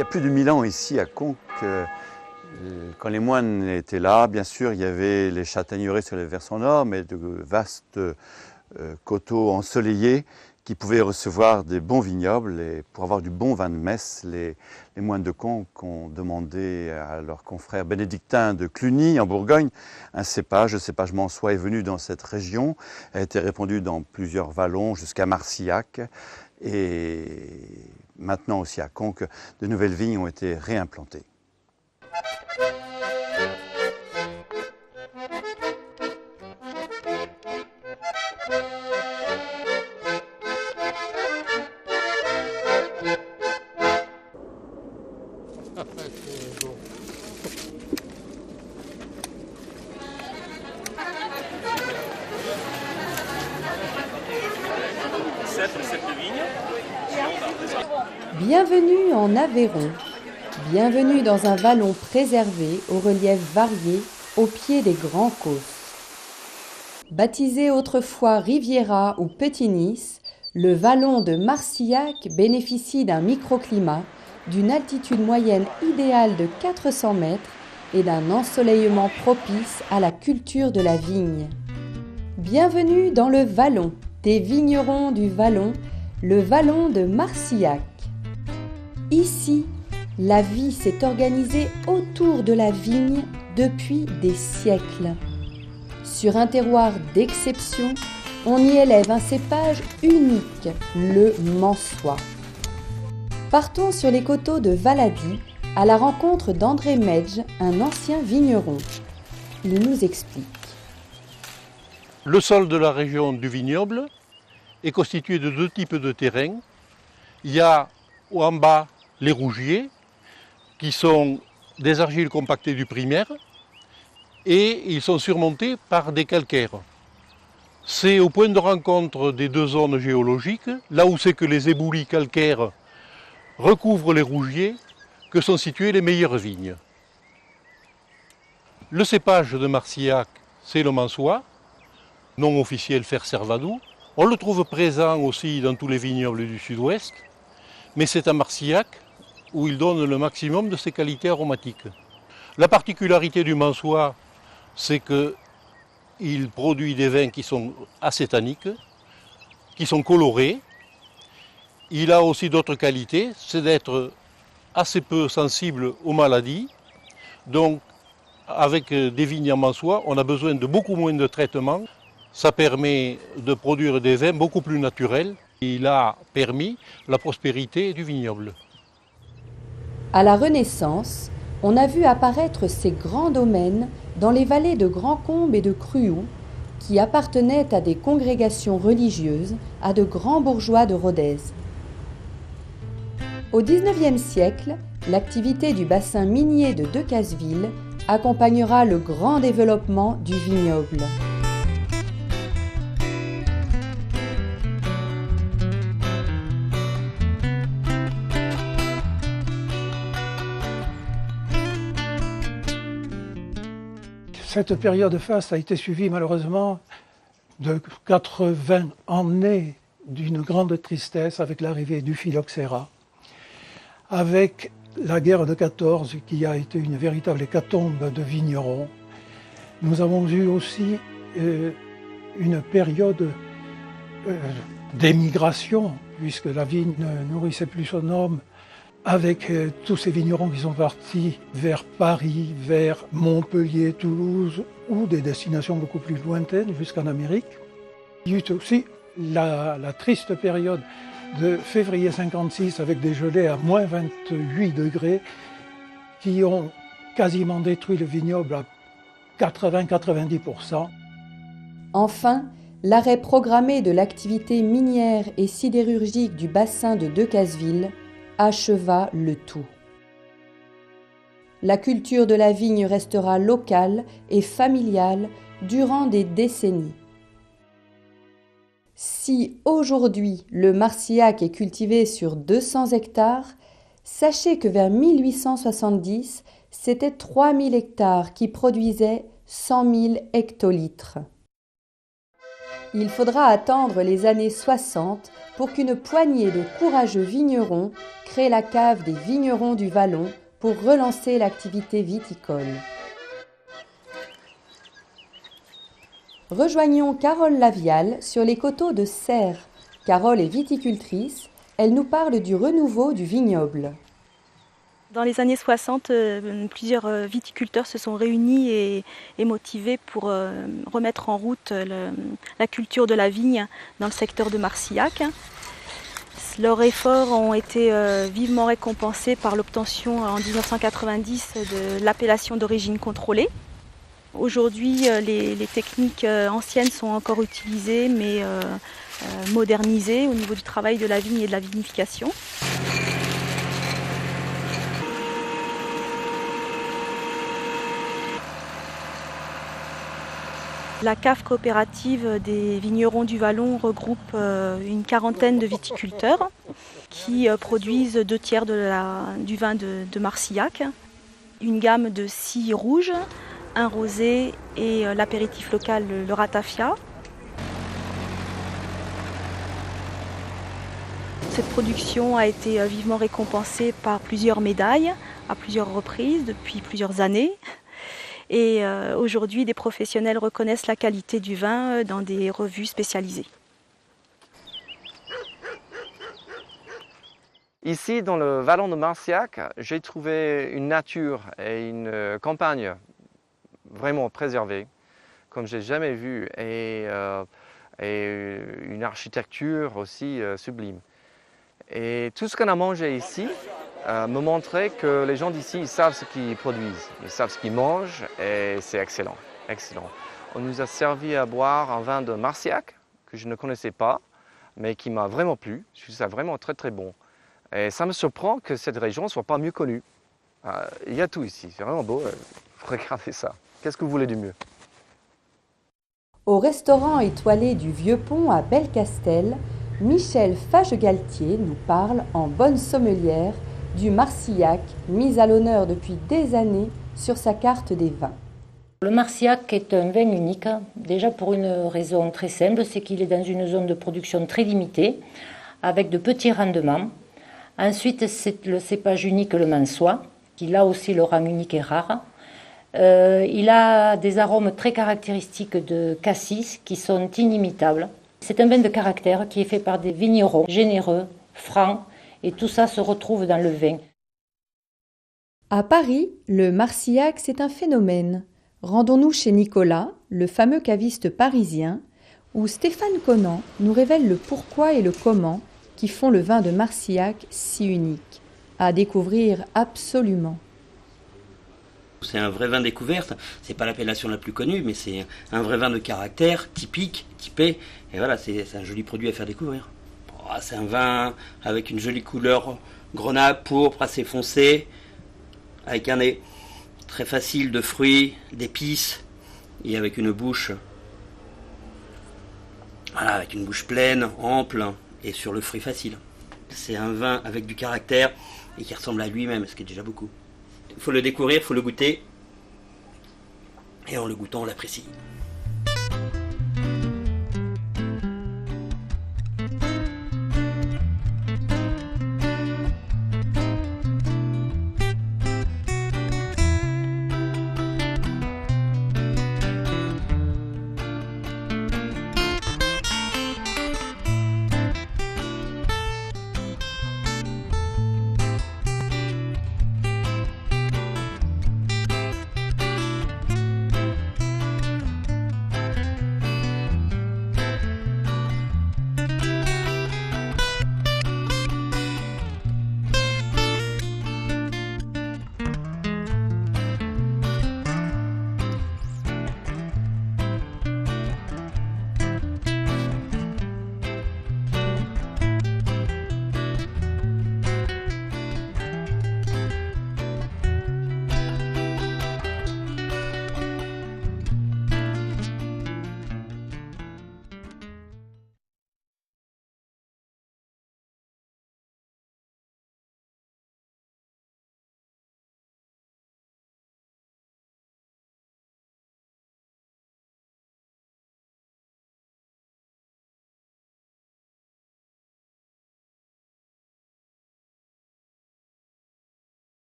y a plus de 1000 ans ici à Conques, quand les moines étaient là, bien sûr, il y avait les châtaigneraies sur les versants nord, mais de vastes coteaux ensoleillés qui pouvaient recevoir des bons vignobles. Et pour avoir du bon vin de messe, les moines de Conques ont demandé à leurs confrères bénédictins de Cluny, en Bourgogne, un cépage. Le cépage mansois est venu dans cette région, a été répandu dans plusieurs vallons jusqu'à Marcillac. Et maintenant aussi à Conques, de nouvelles vignes ont été réimplantées. Bienvenue en Aveyron, bienvenue dans un vallon préservé au relief varié au pied des grands causses. Baptisé autrefois Riviera ou Petit Nice, le vallon de Marcillac bénéficie d'un microclimat, d'une altitude moyenne idéale de 400 mètres et d'un ensoleillement propice à la culture de la vigne. Bienvenue dans le vallon des vignerons du vallon, le vallon de Marcillac. Ici, la vie s'est organisée autour de la vigne depuis des siècles. Sur un terroir d'exception, on y élève un cépage unique, le mansois. Partons sur les coteaux de Valady à la rencontre d'André Medge, un ancien vigneron. Il nous explique. Le sol de la région du vignoble est constitué de deux types de terrains. Il y a en bas les rougiers, qui sont des argiles compactées du primaire, et ils sont surmontés par des calcaires. C'est au point de rencontre des deux zones géologiques, là où c'est que les éboulis calcaires recouvrent les rougiers, que sont situées les meilleures vignes. Le cépage de Marcillac, c'est le mansois, non officiel Fer Servadou. On le trouve présent aussi dans tous les vignobles du sud-ouest, mais c'est à Marcillac où il donne le maximum de ses qualités aromatiques. La particularité du mansois, c'est qu'il produit des vins qui sont assez tanniques, qui sont colorés. Il a aussi d'autres qualités, c'est d'être assez peu sensible aux maladies. Donc, avec des vignes en mansois, on a besoin de beaucoup moins de traitement. Ça permet de produire des vins beaucoup plus naturels. Il a permis la prospérité du vignoble. À la Renaissance, on a vu apparaître ces grands domaines dans les vallées de Grand-Combe et de Cruoux, qui appartenaient à des congrégations religieuses, à de grands bourgeois de Rodez. Au XIXe siècle, l'activité du bassin minier de Decazeville accompagnera le grand développement du vignoble. Cette période faste a été suivie malheureusement de 80 années d'une grande tristesse avec l'arrivée du phylloxéra, avec la guerre de 14 qui a été une véritable hécatombe de vignerons. Nous avons eu aussi une période d'émigration, puisque la vigne ne nourrissait plus son homme, avec tous ces vignerons qui sont partis vers Paris, vers Montpellier, Toulouse, ou des destinations beaucoup plus lointaines jusqu'en Amérique. Il y a eu aussi la triste période de février 56 avec des gelées à moins 28 degrés qui ont quasiment détruit le vignoble à 80-90%. Enfin, l'arrêt programmé de l'activité minière et sidérurgique du bassin de Decazeville acheva le tout. La culture de la vigne restera locale et familiale durant des décennies. Si aujourd'hui le Marcillac est cultivé sur 200 hectares, sachez que vers 1870, c'était 3000 hectares qui produisaient 100 000 hectolitres. Il faudra attendre les années 60 pour qu'une poignée de courageux vignerons crée la cave des vignerons du Vallon pour relancer l'activité viticole. Rejoignons Carole Lavial sur les coteaux de Serres. Carole est viticultrice, elle nous parle du renouveau du vignoble. Dans les années 60, plusieurs viticulteurs se sont réunis et motivés pour remettre en route la culture de la vigne dans le secteur de Marcillac. Leurs efforts ont été vivement récompensés par l'obtention en 1990 de l'appellation d'origine contrôlée. Aujourd'hui, les techniques anciennes sont encore utilisées, mais modernisées au niveau du travail de la vigne et de la vinification. La cave coopérative des vignerons du Vallon regroupe une quarantaine de viticulteurs qui produisent 2/3 du vin de Marcillac, une gamme de 6 rouges, un rosé et l'apéritif local, le ratafia. Cette production a été vivement récompensée par plusieurs médailles à plusieurs reprises depuis plusieurs années. Et aujourd'hui, des professionnels reconnaissent la qualité du vin dans des revues spécialisées. Ici, dans le Vallon de Marcillac, j'ai trouvé une nature et une campagne vraiment préservée, comme je n'ai jamais vu, et une architecture aussi sublime. Et tout ce qu'on a mangé ici me montrait que les gens d'ici, ils savent ce qu'ils produisent, ils savent ce qu'ils mangent et c'est excellent, excellent. On nous a servi à boire un vin de Marcillac que je ne connaissais pas, mais qui m'a vraiment plu. Je trouve ça vraiment très très bon. Et ça me surprend que cette région ne soit pas mieux connue. Il y a tout ici, c'est vraiment beau. Regardez ça. Qu'est-ce que vous voulez du mieux? Au restaurant étoilé du Vieux-Pont à Belcastel, Michel Fage-Galtier nous parle en bonne sommelière du Marcillac, mis à l'honneur depuis des années sur sa carte des vins. Le Marcillac est un vin unique, déjà pour une raison très simple, c'est qu'il est dans une zone de production très limitée, avec de petits rendements. Ensuite, c'est le cépage unique, le Mansois, qui là aussi le rang unique est rare. Il a des arômes très caractéristiques de cassis qui sont inimitables. C'est un vin de caractère qui est fait par des vignerons généreux, francs, et tout ça se retrouve dans le vin. À Paris, le Marcillac, c'est un phénomène. Rendons-nous chez Nicolas, le fameux caviste parisien, où Stéphane Conant nous révèle le pourquoi et le comment qui font le vin de Marcillac si unique. À découvrir absolument. C'est un vrai vin découverte, c'est pas l'appellation la plus connue, mais c'est un vrai vin de caractère, typique, typé, et voilà, c'est un joli produit à faire découvrir. C'est un vin avec une jolie couleur grenade, pourpre, assez foncé, avec un nez très facile de fruits, d'épices, et avec une bouche, voilà, avec une bouche pleine, ample, et sur le fruit facile. C'est un vin avec du caractère et qui ressemble à lui-même, ce qui est déjà beaucoup. Il faut le découvrir, il faut le goûter, et en le goûtant, on l'apprécie.